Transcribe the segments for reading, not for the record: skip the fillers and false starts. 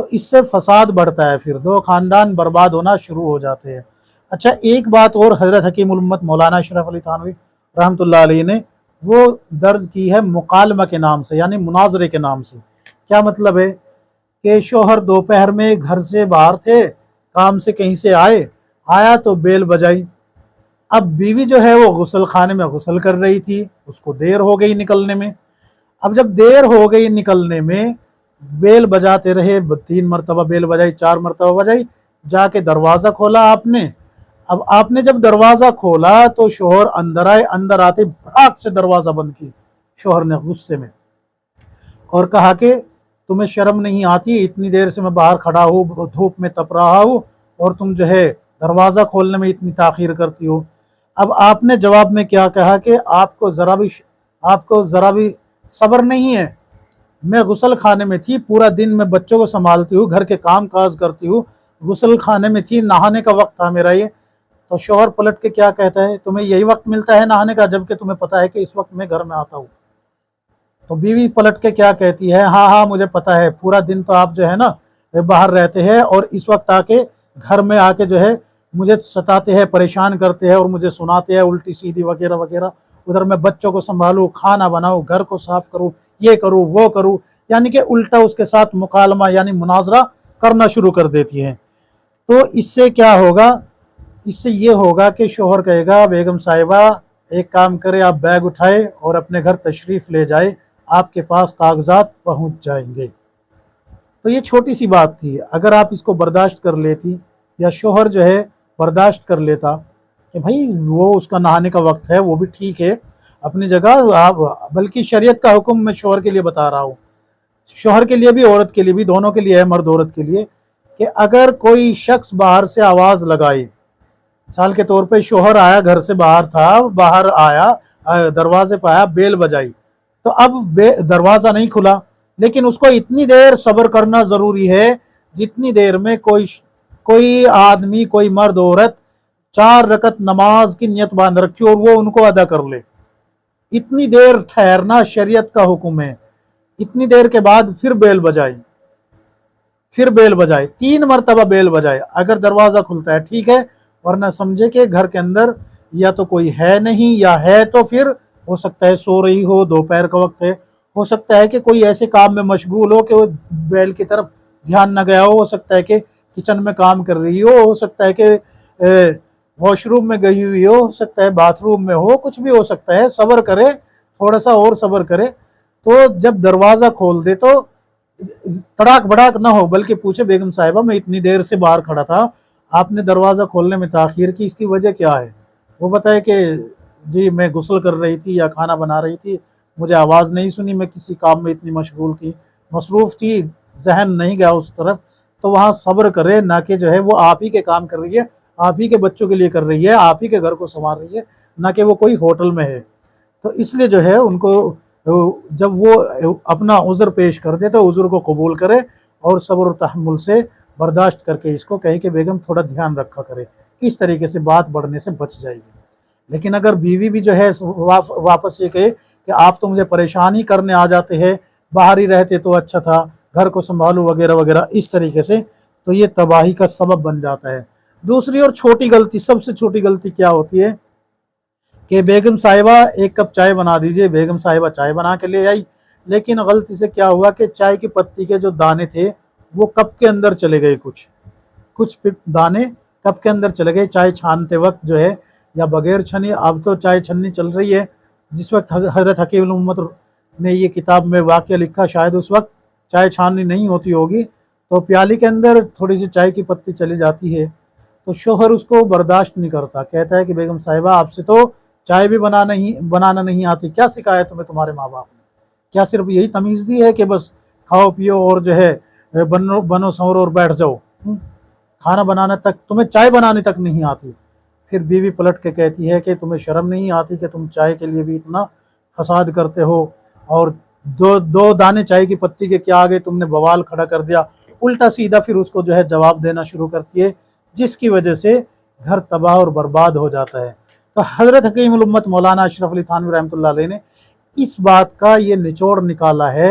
تو اس سے فساد بڑھتا ہے، پھر دو خاندان برباد ہونا شروع ہو جاتے ہیں۔ اچھا، ایک بات اور حضرت حکیم الامت مولانا اشرف علی تھانوی رحمۃ اللہ علیہ نے وہ درج کی ہے مکالمہ کے نام سے، یعنی مناظرے کے نام سے۔ کیا مطلب ہے کہ شوہر دوپہر میں گھر سے باہر تھے، کام سے کہیں سے آیا تو بیل بجائی۔ اب بیوی جو ہے وہ غسل خانے میں غسل کر رہی تھی، اس کو دیر ہو گئی نکلنے میں۔ اب جب دیر ہو گئی نکلنے میں، بیل بجاتے رہے، 3 مرتبہ بیل بجائی، 4 مرتبہ بجائی، جا کے دروازہ کھولا آپ نے۔ اب آپ نے جب دروازہ کھولا تو شوہر اندر آئے، اندر آتے بھڑاک سے دروازہ بند کی شوہر نے غصے میں، اور کہا کہ تمہیں شرم نہیں آتی، اتنی دیر سے میں باہر کھڑا ہوں، دھوپ میں تپ رہا ہوں، اور تم جو ہے دروازہ کھولنے میں اتنی تاخیر کرتی ہو۔ اب آپ نے جواب میں کیا کہا کہ آپ کو ذرا بھی صبر نہیں ہے، میں غسل خانے میں تھی، پورا دن میں بچوں کو سنبھالتی ہوں، گھر کے کام کاج کرتی ہوں، غسل خانے میں تھی، نہانے کا وقت تھا میرا یہ۔ تو شوہر پلٹ کے کیا کہتا ہے، تمہیں یہی وقت ملتا ہے نہانے کا، جبکہ تمہیں پتا ہے کہ اس وقت میں گھر میں آتا ہوں۔ تو بیوی پلٹ کے کیا کہتی ہے، ہاں مجھے پتا ہے، پورا دن تو آپ جو ہے نا باہر رہتے ہیں، اور اس وقت آ کے گھر میں آ کے جو ہے مجھے ستاتے ہیں، پریشان کرتے ہیں، اور مجھے سناتے ہیں الٹی سیدھی وغیرہ وغیرہ۔ ادھر میں بچوں کو سنبھالوں، کھانا بناؤں، گھر کو صاف کروں، یہ کروں وہ کروں، یعنی کہ الٹا اس کے ساتھ مکالمہ یعنی مناظرہ کرنا شروع کر دیتی ہیں۔ تو اس سے کیا ہوگا، اس سے یہ ہوگا کہ شوہر کہے گا بیگم صاحبہ ایک کام کرے، آپ بیگ اٹھائے اور اپنے گھر تشریف لے جائے، آپ کے پاس کاغذات پہنچ جائیں گے۔ تو یہ چھوٹی سی بات تھی، اگر آپ اس کو برداشت کر لیتی، یا شوہر جو ہے برداشت کر لیتا کہ بھائی وہ اس کا نہانے کا وقت ہے، وہ بھی ٹھیک ہے اپنی جگہ، آپ بلکہ شریعت کا حکم میں شوہر کے لیے بتا رہا ہوں، شوہر کے لیے بھی عورت کے لیے بھی، دونوں کے لیے ہے، مرد عورت کے لیے، کہ اگر کوئی شخص باہر سے آواز لگائے، مثال کے طور پہ شوہر آیا، گھر سے باہر تھا، باہر آیا، دروازے پہ آیا، بیل بجائی، تو اب دروازہ نہیں کھلا، لیکن اس کو اتنی دیر صبر کرنا ضروری ہے جتنی دیر میں کوئی آدمی، کوئی مرد عورت 4 رکعت نماز کی نیت باندھ رکھی اور وہ ان کو ادا کر لے۔ اتنی دیر ٹھہرنا شریعت کا حکم ہے۔ اتنی دیر کے بعد پھر بیل بجائے، 3 مرتبہ بیل بجائے، اگر دروازہ کھلتا ہے ٹھیک ہے، ورنہ سمجھے کہ گھر کے اندر یا تو کوئی ہے نہیں، یا ہے تو پھر ہو سکتا ہے سو رہی ہو، دوپہر کا وقت ہے، ہو سکتا ہے کہ کوئی ایسے کام میں مشغول ہو کہ وہ بیل کی طرف دھیان نہ گیا ہو سکتا ہے کہ کچن میں کام کر رہی ہو سکتا ہے کہ واش روم میں گئی ہوئی ہو سکتا ہے باتھ روم میں ہو، کچھ بھی ہو سکتا ہے، صبر کرے، تھوڑا سا اور صبر کرے۔ تو جب دروازہ کھول دے تو تڑاک بڑاک نہ ہو، بلکہ پوچھے بیگم صاحبہ میں اتنی دیر سے باہر کھڑا تھا، آپ نے دروازہ کھولنے میں تاخیر کی، اس کی وجہ کیا ہے؟ وہ بتائے کہ جی میں غسل کر رہی تھی یا کھانا بنا رہی تھی، مجھے آواز نہیں سنی، میں کسی کام میں اتنی مشغول تھی، مصروف تھی، ذہن نہیں گیا اس طرف۔ تو وہاں صبر کرے، نہ کہ جو ہے وہ آپ ہی کے کام کر رہی ہے، آپ ہی کے بچوں کے لیے کر رہی ہے، آپ ہی کے گھر کو سنوار رہی ہے، نہ کہ وہ کوئی ہوٹل میں ہے۔ تو اس لیے جو ہے ان کو جب وہ اپنا عذر پیش کر دے تو عذر کو قبول کرے، اور صبر و تحمل سے برداشت کر کے اس کو کہے کہ بیگم تھوڑا دھیان رکھا کرے، اس طریقے سے بات بڑھنے سے بچ جائے گی۔ لیکن اگر بیوی بھی جو ہے واپس یہ کہے کہ آپ تو مجھے پریشان ہی کرنے آ جاتے ہیں، باہر ہی رہتے تو اچھا تھا، گھر کو سنبھالو وغیرہ وغیرہ، اس طریقے سے، تو یہ تباہی کا سبب بن جاتا ہے۔ دوسری اور چھوٹی غلطی، سب سے چھوٹی غلطی کیا ہوتی ہے کہ بیگم صاحبہ 1 کپ چائے بنا دیجئے، بیگم صاحبہ چائے بنا کے لے آئی، لیکن غلطی سے کیا ہوا کہ چائے کی پتی کے جو دانے تھے وہ کپ کے اندر چلے گئے، کچھ دانے کپ کے اندر چلے گئے چائے چھانتے وقت جو ہے، یا بغیر چھنی، اب تو چائے چھنی چل رہی ہے، جس وقت حضرت حکیم الامت نے یہ کتاب میں واقعہ لکھا شاید اس وقت چائے چھاننی نہیں ہوتی ہوگی، تو پیالی کے اندر تھوڑی سی چائے کی پتی چلی جاتی ہے، تو شوہر اس کو برداشت نہیں کرتا، کہتا ہے کہ بیگم صاحبہ آپ سے تو چائے بھی بنانا نہیں آتی، کیا سکھایا تمہیں تمہارے ماں باپ نے؟ کیا صرف یہی تمیز دی ہے کہ بس کھاؤ پیو اور جو ہے بنو سنورو اور بیٹھ جاؤ؟ کھانا بنانا تک، تمہیں چائے بنانے تک نہیں آتی؟ پھر بیوی پلٹ کے کہتی ہے کہ تمہیں شرم نہیں آتی کہ تم چائے کے لیے بھی اتنا فساد کرتے ہو، اور دو دانے چائے کی پتی کے کیا آگے تم نے بوال کھڑا کر دیا، الٹا سیدھا پھر اس کو جو ہے جواب دینا شروع کرتی ہے، جس کی وجہ سے گھر تباہ اور برباد ہو جاتا ہے۔ تو حضرت حکیم الامت مولانا اشرف علی تھانوی رحمۃ اللہ علیہ نے اس بات کا یہ نچوڑ نکالا ہے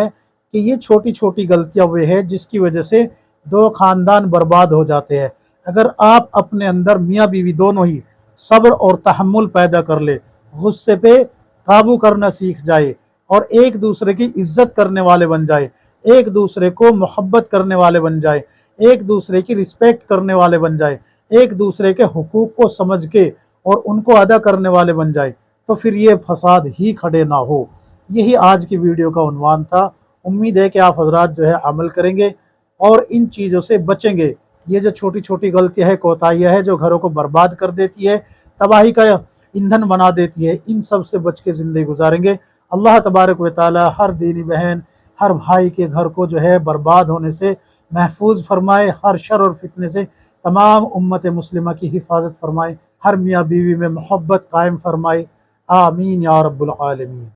کہ یہ چھوٹی چھوٹی غلطیاں وہ ہے جس کی وجہ سے دو خاندان برباد ہو جاتے ہیں۔ اگر آپ اپنے اندر میاں بیوی دونوں ہی صبر اور تحمل پیدا کر لے، غصے پہ قابو کرنا سیکھ جائے اور ایک دوسرے کی عزت کرنے والے بن جائے، ایک دوسرے کو محبت کرنے والے بن جائے، ایک دوسرے کی رسپیکٹ کرنے والے بن جائے، ایک دوسرے کے حقوق کو سمجھ کے اور ان کو ادا کرنے والے بن جائے، تو پھر یہ فساد ہی کھڑے نہ ہو۔ یہی آج کی ویڈیو کا عنوان تھا۔ امید ہے کہ آپ حضرات جو ہے عمل کریں گے اور ان چیزوں سے بچیں گے۔ یہ جو چھوٹی چھوٹی غلطیاں ہے، کوتاہیاں ہے جو گھروں کو برباد کر دیتی ہے، تباہی کا ایندھن بنا دیتی ہے، ان سب سے بچ کے زندگی گزاریں گے۔ اللہ تبارک و تعالی ہر دینی بہن، ہر بھائی کے گھر کو جو ہے برباد ہونے سے محفوظ فرمائے، ہر شر اور فتنے سے تمام امت مسلمہ کی حفاظت فرمائے، ہر میاں بیوی میں محبت قائم فرمائے۔ آمین یا رب العالمین۔